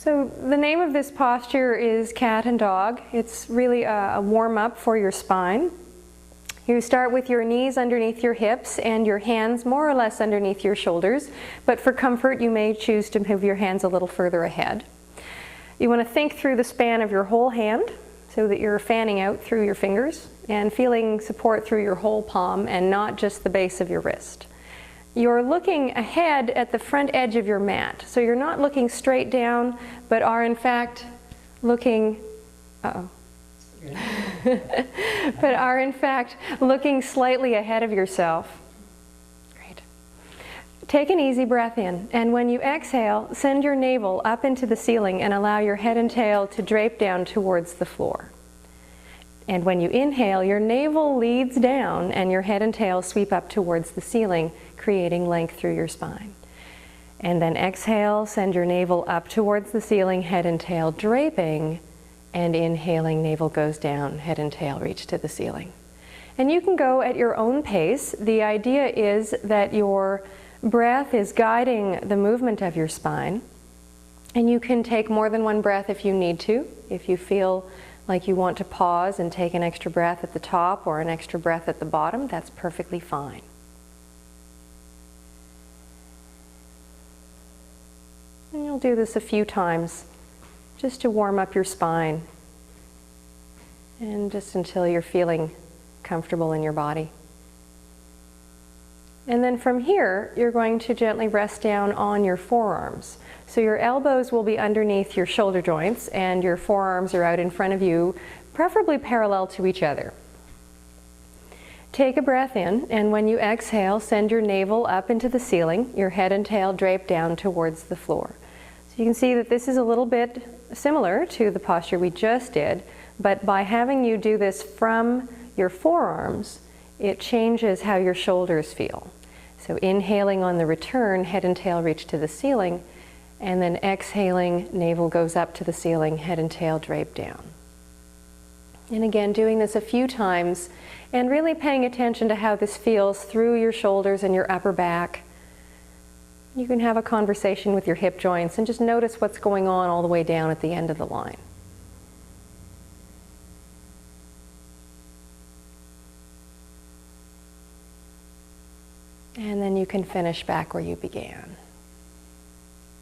So the name of this posture is cat and dog. It's really a warm-up for your spine. You start with your knees underneath your hips and your hands more or less underneath your shoulders, but for comfort you may choose to move your hands a little further ahead. You want to think through the span of your whole hand so that you're fanning out through your fingers and feeling support through your whole palm and not just the base of your wrist. You're looking ahead at the front edge of your mat, so you're not looking straight down, but are in fact looking, but are in fact looking slightly ahead of yourself. Great. Take an easy breath in, and when you exhale, send your navel up into the ceiling and allow your head and tail to drape down towards the floor. And when you inhale, your navel leads down and your head and tail sweep up towards the ceiling, creating length through your spine. And then exhale, send your navel up towards the ceiling, head and tail draping, and inhaling, navel goes down, head and tail reach to the ceiling. And you can go at your own pace. The idea is that your breath is guiding the movement of your spine, and you can take more than one breath if you need to. If you feel like you want to pause and take an extra breath at the top or an extra breath at the bottom, that's perfectly fine. And you'll do this a few times just to warm up your spine and just until you're feeling comfortable in your body. And then from here, you're going to gently rest down on your forearms. So your elbows will be underneath your shoulder joints and your forearms are out in front of you, preferably parallel to each other. Take a breath in, and when you exhale, send your navel up into the ceiling, your head and tail drape down towards the floor. So you can see that this is a little bit similar to the posture we just did, but by having you do this from your forearms, it changes how your shoulders feel. So inhaling on the return, head and tail reach to the ceiling, and then exhaling, navel goes up to the ceiling, head and tail drape down. And again, doing this a few times and really paying attention to how this feels through your shoulders and your upper back. You can have a conversation with your hip joints and just notice what's going on all the way down at the end of the line. And then you can finish back where you began.